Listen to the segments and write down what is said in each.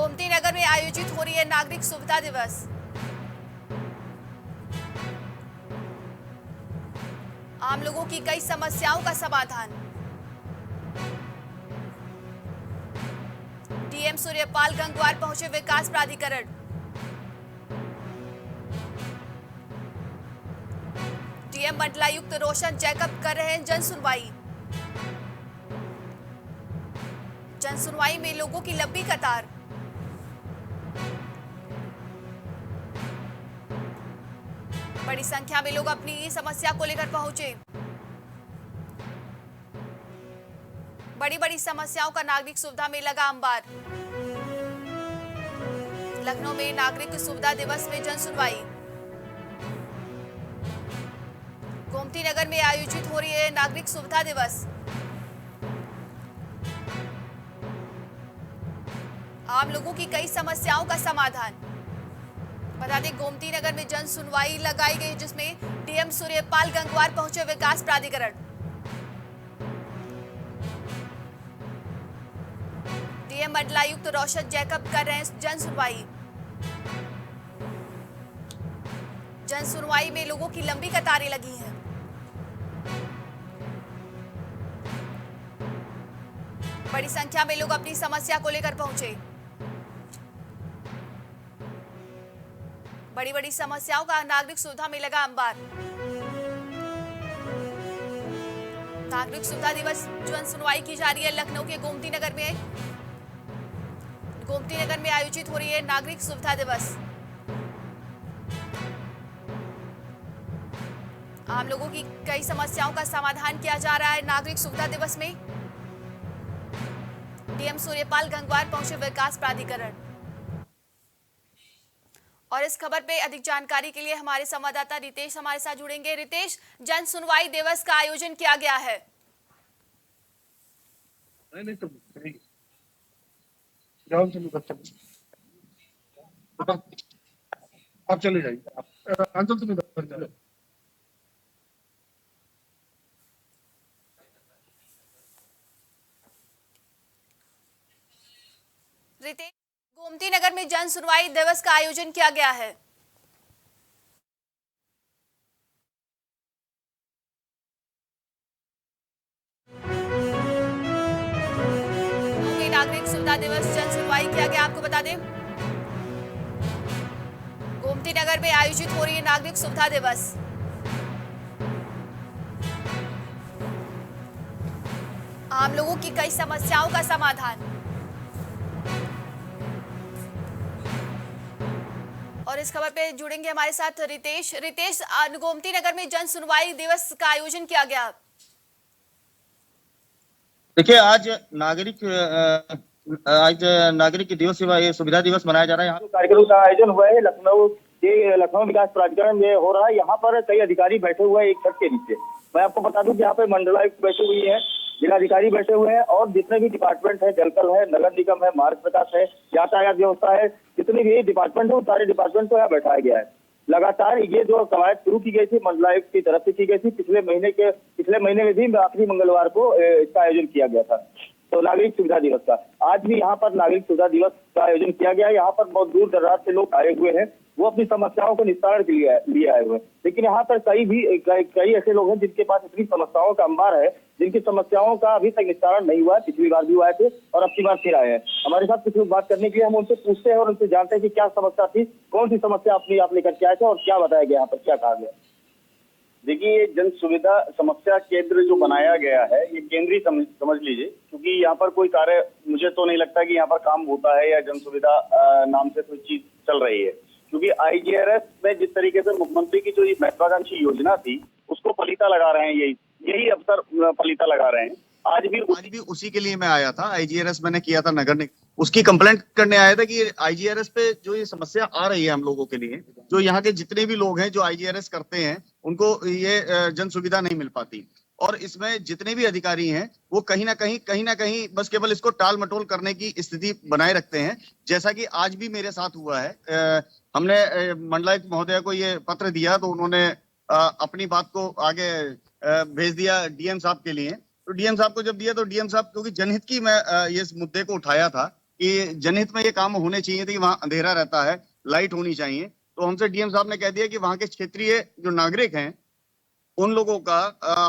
गोमती नगर में आयोजित हो रही है नागरिक सुविधा दिवस। आम लोगों की कई समस्याओं का समाधान। डीएम सूर्यपाल गंगवार पहुंचे विकास प्राधिकरण। डीएम मंडलायुक्त रोशन जैकब कर रहे हैं जन सुनवाई। जन सुनवाई में लोगों की लंबी कतार। बड़ी संख्या में लोग अपनी समस्या को लेकर पहुंचे। बड़ी बड़ी समस्याओं का नागरिक सुविधा में लगा अंबार। लखनऊ में नागरिक सुविधा दिवस में जन सुनवाई। गोमती नगर में आयोजित हो रही है नागरिक सुविधा दिवस। आम लोगों की कई समस्याओं का समाधान। बता दें गोमती नगर में जन सुनवाई लगाई गई जिसमें डीएम सूर्यपाल गंगवार पहुंचे विकास प्राधिकरण। डीएम मंडलायुक्त रोशन जैकब कर रहे हैं जन सुनवाई। जन सुनवाई में लोगों की लंबी कतारें लगी हैं। बड़ी संख्या में लोग अपनी समस्या को लेकर पहुंचे। बड़ी बड़ी समस्याओं का नागरिक सुविधा में लगा अंबार। नागरिक सुविधा दिवस जन सुनवाई की जा रही है लखनऊ के गोमती नगर में। गोमती नगर में आयोजित हो रही है नागरिक सुविधा दिवस। आम लोगों की कई समस्याओं का समाधान किया जा रहा है नागरिक सुविधा दिवस में। डीएम सूर्यपाल गंगवार पहुंचे विकास प्राधिकरण। और इस खबर पे अधिक जानकारी के लिए हमारे संवाददाता रितेश हमारे साथ जुड़ेंगे। रितेश, जन सुनवाई दिवस का आयोजन किया गया है। आप चले जाइए। अंचल तुम इधर चलो। रितेश, गोमती नगर में जन सुनवाई दिवस का आयोजन किया गया है। नागरिक सुविधा दिवस जन सुनवाई किया गया, आपको बता दें गोमती नगर में आयोजित हो रही है नागरिक सुविधा दिवस। आम लोगों की कई समस्याओं का समाधान। और इस खबर पे जुड़ेंगे हमारे साथ रितेश। रितेश, गोमती नगर में जन सुनवाई दिवस का आयोजन किया गया। देखिए, आज नागरिक दिवस सुविधा दिवस मनाया जा रहा है। यहाँ कार्यक्रम का आयोजन हुआ है लखनऊ विकास प्राधिकरण में हो रहा है। यहाँ पर कई अधिकारी बैठे हुए हैं एक छत के नीचे। मैं आपको बता दूं कि यहाँ पे मंडलायुक्त बैठे हुए हैं, जिलाधिकारी बैठे हुए हैं और जितने भी डिपार्टमेंट है, जलकल है, नगर निगम है, मार्ग प्रकाश है, यातायात व्यवस्था है, जितने भी डिपार्टमेंट है, सारे डिपार्टमेंट को यहाँ बैठाया गया है। लगातार ये जो कवायद शुरू की गई थी मंडलायुक्त की तरफ से की गई थी, पिछले महीने में भी आखिरी मंगलवार को इसका आयोजन किया गया था। तो नागरिक सुविधा दिवस का आज भी यहाँ पर नागरिक सुविधा दिवस का आयोजन किया गया है। यहाँ पर बहुत दूर दराज से लोग आए हुए हैं, वो अपनी समस्याओं को निस्तारण के लिए आए हुए हैं। लेकिन यहाँ पर कई ऐसे लोग हैं जिनके पास इतनी समस्याओं का अंबार है, जिनकी समस्याओं का अभी तक निस्तारण नहीं हुआ है। पिछली बार भी आए थे और अब की बार फिर आए हैं। हमारे साथ कुछ लोग बात करने के लिए हम उनसे पूछते हैं और उनसे जानते हैं कि क्या समस्या थी, कौन सी समस्या आप लेकर के आए थे और क्या बताया गया, यहाँ पर क्या कहा गया। देखिए, ये जन सुविधा समस्या केंद्र जो बनाया गया है ये केंद्रीय समझ लीजिए, क्योंकि यहाँ पर कोई कार्य मुझे तो नहीं लगता कि यहाँ पर काम होता है या जन सुविधा नाम से कोई चीज चल रही है। क्योंकि आईजीआरएस में जिस तरीके से मुख्यमंत्री की जो ये महत्वाकांक्षी योजना थी उसको पलीता लगा रहे हैं, यही अवसर पलीता लगा रहे हैं। आज भी उसी के लिए मैं आया था। आईजीआरएस मैंने किया था नगर निगम, उसकी कंप्लेंट करने आया था कि आईजीआरएस पे जो ये समस्या आ रही है हम लोगों के लिए, जो यहाँ के जितने भी लोग हैं जो आईजीआरएस करते हैं उनको ये जन सुविधा नहीं मिल पाती। और इसमें जितने भी अधिकारी हैं वो कहीं ना कहीं बस केवल इसको टाल मटोल करने की स्थिति बनाए रखते हैं, जैसा कि आज भी मेरे साथ हुआ है। हमने मंडलायुक्त महोदय को ये पत्र दिया तो उन्होंने अपनी बात को आगे भेज दिया डीएम साहब के लिए। तो डीएम साहब को जब दिया तो डीएम साहब, क्योंकि जनहित की मैं ये इस मुद्दे को उठाया था, कि जनहित में ये काम होने चाहिए थे कि वहाँ अंधेरा रहता है, लाइट होनी चाहिए। तो हमसे डीएम साहब ने कह दिया कि वहाँ के क्षेत्रीय जो नागरिक हैं उन लोगों का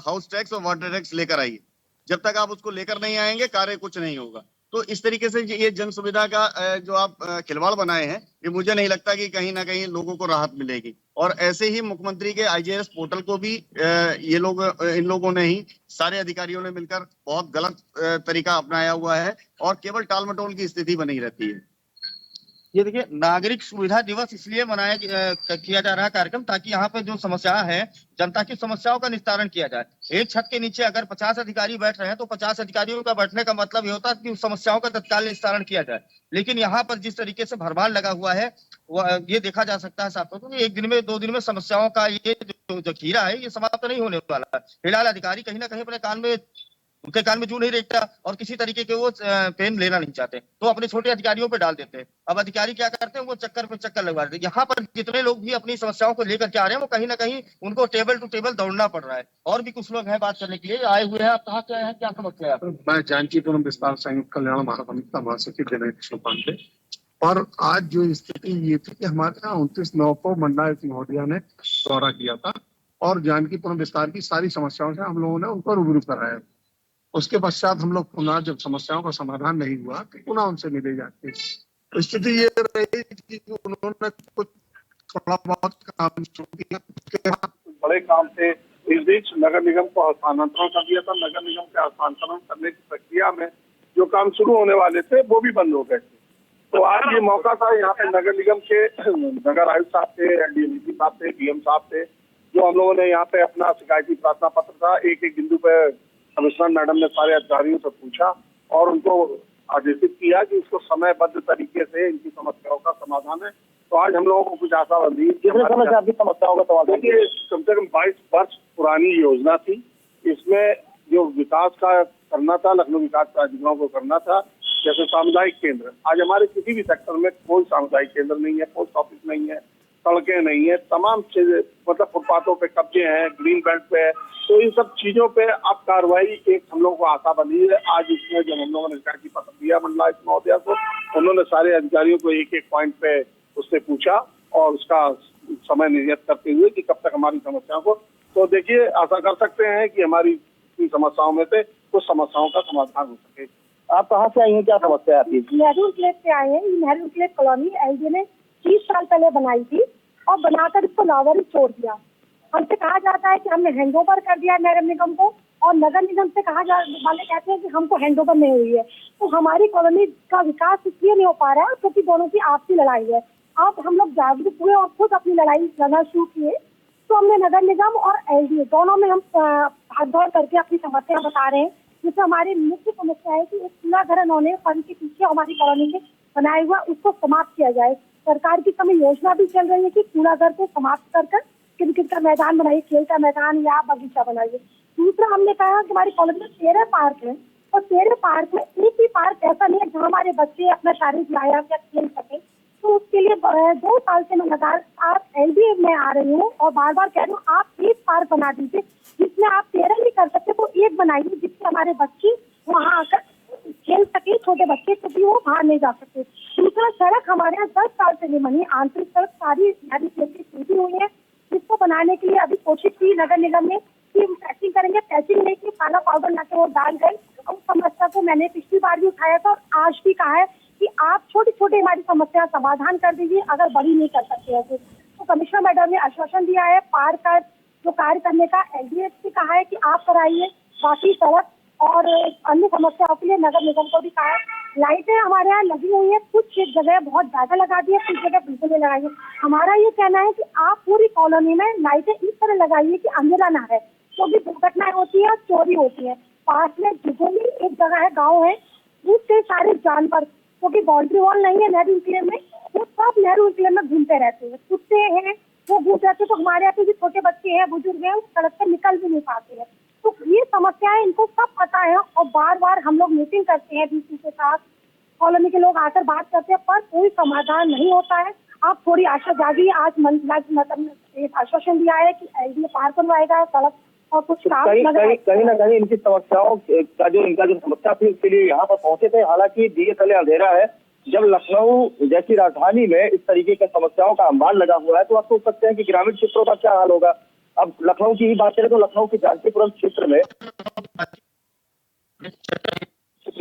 हाउस टैक्स और वाटर टैक्स लेकर आइए। जब तक आप उसको लेकर नहीं आएंगे कार्य कुछ नहीं होगा। तो इस तरीके से ये जन सुविधा का जो आप खिलवाड़ बनाए हैं, ये मुझे नहीं लगता कि कहीं ना कहीं लोगों को राहत मिलेगी। और ऐसे ही मुख्यमंत्री के आईजीआरएस पोर्टल को भी ये लोग इन लोगों ने ही सारे अधिकारियों ने मिलकर बहुत गलत तरीका अपनाया हुआ है और केवल टाल मटोल की स्थिति बनी रहती है। ये देखिए, नागरिक सुविधा दिवस इसलिए किया जा रहा है कार्यक्रम, ताकि यहाँ पे जो समस्या है, जनता की समस्याओं का निस्तारण किया जाए। एक छत के नीचे अगर 50 अधिकारी बैठ रहे हैं तो 50 अधिकारियों का बैठने का मतलब ये होता है कि उस समस्याओं का तत्काल निस्तारण किया जाए। लेकिन यहाँ पर जिस तरीके से भरमार लगा हुआ है, ये देखा जा सकता है साफ तौर पर एक दिन में 2 दिन में समस्याओं का ये जो जखीरा है ये समाप्त नहीं होने वाला है। फिलहाल अधिकारी कहीं ना कहीं अपने उनके कान में जू नहीं रेखता और किसी तरीके के वो पेन लेना नहीं चाहते, तो अपने छोटे अधिकारियों पे डाल देते हैं। अब अधिकारी क्या करते हैं, वो चक्कर पे चक्कर लगवा देते हैं। यहाँ पर जितने लोग भी अपनी समस्याओं को लेकर के आ रहे हैं, वो कहीं ना कहीं उनको टेबल टू टेबल दौड़ना पड़ रहा है। और भी कुछ लोग हैं बात करने के लिए आए हुए हैं। आप कहाँ से आए हैं, क्या समस्या है आप? मैं जानकीपुरम विस्तार संयुक्त कल्याण महासमिति महासचिव विनय कृष्ण पांडे। और आज जो स्थिति ये थी कि हमारे यहाँ 29/9 को मंडलायुक्त महोदया ने दौरा किया था और जानकीपुरम विस्तार की सारी समस्याओं से हम लोगों ने उनको रूबरू कराया। उसके पश्चात हम लोग पुनः जब समस्याओं का समाधान नहीं हुआ तो पुनः उनसे मिले जाते। तो स्थिति ये रही कि उन्होंने कुछ थोड़ा बहुत काम शुरू किया, उसके बाद बड़े काम थे। इस बीच नगर निगम को हस्तांतरण कर दिया था। नगर निगम के हस्तांतरण करने की प्रक्रिया में जो काम शुरू होने वाले थे वो भी बंद हो गए थे। तो आज ये मौका था, यहाँ पे नगर निगम के नगर आयुक्त साहब थे, एलडीएमसी साहब थे, डीएम साहब थे, जो हम लोगों ने यहाँ पे अपना शिकायती प्रार्थना पत्र था एक एक बिंदु पे कमिश्नर मैडम ने सारे अधिकारियों से पूछा और उनको आदेशित किया कि इसको समयबद्ध तरीके से इनकी समस्याओं का समाधान है। तो आज हम लोगों को कुछ आशा बंधी आपकी समस्याओं का समाधान। देखिए, कम से कम 22 वर्ष पुरानी योजना थी। इसमें जो विकास का करना था, लखनऊ विकास प्राधिकरणों को करना था, जैसे सामुदायिक केंद्र। आज हमारे किसी भी सेक्टर में कोई सामुदायिक केंद्र नहीं है, पोस्ट ऑफिस नहीं है, सड़कें नहीं है, तमाम चीजें मतलब फुटपाथों पे कब्जे हैं, ग्रीन बेल्ट पे है। तो इन सब चीजों पे अब कार्रवाई एक हम लोगों को आशा बनी है। आज इसमें जब हम लोगों ने शिकायती पत्र दिया मंडलायुक्त महोदया को, उन्होंने सारे अधिकारियों को एक एक पॉइंट पे उससे पूछा और उसका समय निर्धारित करते हुए कि कब तक हमारी समस्याओं को, तो देखिए आशा कर सकते हैं कि हमारी समस्याओं में से कुछ समस्याओं का समाधान हो सके। आप कहाँ से आई हैं, क्या समस्या है आपकी? नेहरू इंक्लेव से आए हैं। नेहरू इंक्लेव कॉलोनी एलडी ने 30 साल पहले बनाई थी और बनाकर इसको लावर छोड़ दिया। हमसे कहा जाता है कि हमने हैंडओवर कर दिया नगर निगम को, और नगर निगम से वाले कहते हैं कि हमको हैंडओवर नहीं हुई है। तो हमारी कॉलोनी का विकास इसलिए नहीं हो पा रहा है क्योंकि दोनों की आपसी लड़ाई है। अब हम लोग जागरूक हुए और खुद अपनी लड़ाई लड़ना शुरू किए, तो हमने नगर निगम और एलडी दोनों में हम हाथ धोड़ करके अपनी समस्या बता रहे हैं। जिससे हमारी मुख्य समस्या है कि एक कूड़ा घर उन्होंने फंड के पीछे हमारी कॉलोनी में बनाया हुआ उसको समाप्त किया जाए। सरकार की समय योजना भी चल रही है कि कूड़ा घर को समाप्त कर क्रिकेट का मैदान बनाइए, खेल का मैदान या बगीचा बनाइए। दूसरा हमने कहा कि हमारी कॉलेज में 13 पार्क है और 13 पार्क में एक ही पार्क ऐसा नहीं है जहाँ हमारे बच्चे अपना शारीरिक व्यायाम या खेल सके। तो उसके लिए 2 साल से मैं लगातार एलडी में आ रही हूँ और बार बार कह रही हूँ आप एक पार्क बना दीजिए, जिसमें आप 13 नहीं कर सकते तो एक बनाइए, जिससे हमारे बच्चे वहाँ आकर खेल सके, छोटे बच्चे, क्योंकि वो बाहर नहीं जा सकते। दूसरा, सड़क हमारे यहाँ 10 साल से नहीं बनी, आंतरिक सड़क सारी टूटी हुई है, जिसको बनाने के लिए अभी कोशिश की नगर निगम ने कि पैचिंग करेंगे, पैचिंग नहीं की, काला पाउडर लाके वो डाल गए। उस समस्या को मैंने पिछली बार भी उठाया था और आज भी कहा है कि आप छोटी छोटी हमारी समस्या समाधान कर दीजिए, अगर बड़ी नहीं कर सकते हैं तो कमिश्नर मैडम ने आश्वासन दिया है पार्क का जो कार्य करने का। एलडीएस से कहा है कि आप कराइए, बाकी सड़क और अन्य समस्याओं के लिए नगर निगम को भी कहा है। लाइटें हमारे यहाँ लगी हुई है, कुछ जगह बहुत ज्यादा लगा दी है, कुछ जगह बिल्कुल नहीं लगाई है। हमारा ये कहना है कि आप पूरी कॉलोनी में लाइटें इस तरह लगाइए कि अंधेरा ना है, क्योंकि दुर्घटनाएं होती है, चोरी होती है। पास में जुगोली एक जगह है, गाँव है, उससे सारे जानवर, क्योंकि बाउंड्री वॉल नहीं है नेहरू इंक्लेव में, वो सब नेहरू इंक्लेव में घूमते रहते हैं, कुत्ते हैं वो घूम जाते हैं। तो हमारे यहाँ पे जो छोटे बच्चे हैं, बुजुर्ग हैं, उस सड़क से निकल भी नहीं पाते हैं। तो ये समस्याएं इनको सब पता है और बार बार हम लोग मीटिंग करते हैं डीसी के साथ, कॉलोनी के लोग आकर बात करते हैं, पर कोई समाधान नहीं होता है। आप थोड़ी आशा जागी। आज मतलब एक आश्वासन दिया है कि एलडीए पार्क बनवाएगा, सड़क और कुछ काम कहीं नजर कहीं आए। कहीं ना कहीं इनकी समस्याओं का जो इनका जो समस्या थी उसके लिए यहाँ पर पहुंचे थे। हालांकि दिए तले अंधेरा है। जब लखनऊ जैसी राजधानी में इस तरीके की समस्याओं का अंबार लगा हुआ है तो आप सोच सकते हैं कि ग्रामीण क्षेत्रों का क्या हाल होगा। अब लखनऊ की ही बात करें तो लखनऊ के जानकीपुरम क्षेत्र में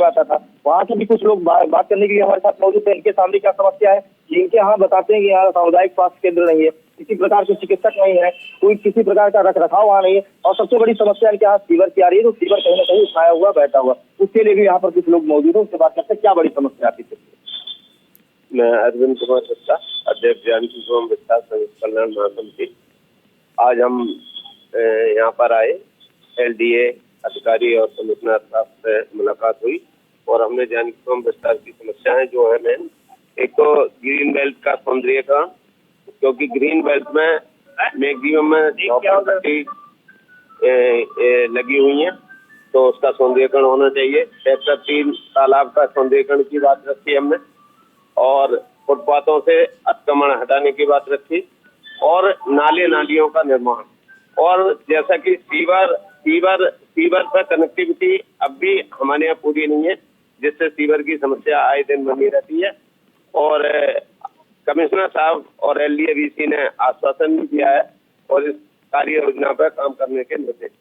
आता था, वहाँ से भी कुछ लोग बात करने के लिए हमारे साथ मौजूद है। इनके सामने क्या समस्या है, इनके यहाँ बताते हैं कि यहाँ सामुदायिक स्वास्थ्य केंद्र नहीं है, किसी प्रकार के चिकित्सक नहीं है, कोई किसी प्रकार का रख रखाव वहाँ नहीं है, और सबसे बड़ी समस्या इनके यहाँ फीवर की आ रही है। तो फीवर कहीं ना कहीं उठाया हुआ बैठा हुआ, उसके लिए भी यहाँ पर कुछ लोग मौजूद है, उससे बात करते हैं क्या बड़ी समस्या आती है। मैं अरविंद कुमार गुप्ता, अध्यक्ष जानकीपुरम विस्तार संयुक्त कल्याण महासमिति। आज हम यहाँ पर आए, एलडीए अधिकारी और कमिश्नर साहब से मुलाकात हुई और हमने जानकीपुरम विस्तार की समस्याएं जो है मेन, एक तो ग्रीन बेल्ट का सौंदर्यीकरण, क्योंकि ग्रीन बेल्ट में मैक्सिमम में झोपड़पट्टी लगी हुई है, तो उसका सौंदर्यीकरण होना चाहिए। सेक्टर 3 तालाब का सौंदर्यीकरण की बात रखी हमने, और फुटपाथों से अतिक्रमण हटाने की बात रखी, और नाले नालियों का निर्माण, और जैसा कि सीवर पर कनेक्टिविटी अब भी हमारे यहाँ पूरी नहीं है, जिससे सीवर की समस्या आए दिन बनी रहती है। और कमिश्नर साहब और एलडीए ने आश्वासन भी दिया है और इस कार्य योजना पर काम करने के निर्देश।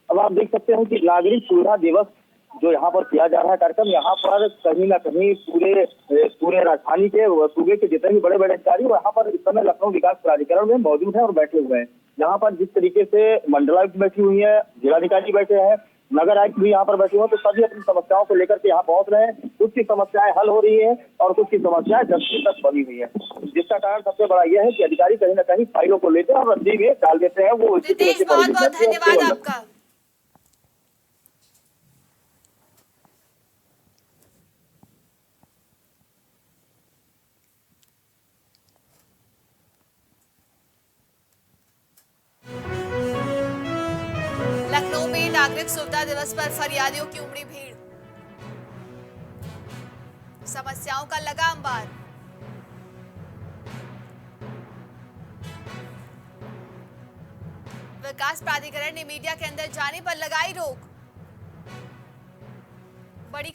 अब आप देख सकते हैं कि नागरिक सुविधा दिवस जो यहाँ पर किया जा रहा है कार्यक्रम, यहाँ पर कहीं ना कहीं पूरे राजधानी के सूबे के जितने भी बड़े बड़े अधिकारी यहाँ पर इस समय लखनऊ विकास प्राधिकरण में मौजूद है और बैठे हुए हैं। यहाँ पर जिस तरीके से मंडलायुक्त बैठी हुई है, जिलाधिकारी बैठे हैं, नगर आयुक्त भी यहाँ पर बैठे हुए हैं, तो सभी अपनी समस्याओं को लेकर के यहाँ पहुंच रहे हैं। कुछ की समस्याएं हल हो रही है और कुछ की समस्याएं जल्दी तक बनी हुई है, जिसका कारण सबसे बड़ा यह है कि अधिकारी कहीं ना कहीं फाइलों को लेते हैं और रद्दी में डाल देते हैं। वो रितेश, बहुत बहुत धन्यवाद आपका। लखनऊ में नागरिक सुविधा दिवस पर फरियादियों की उमड़ी भीड़, समस्याओं का लगा अंबार। विकास प्राधिकरण ने मीडिया के अंदर जाने पर लगाई रोक। बड़ी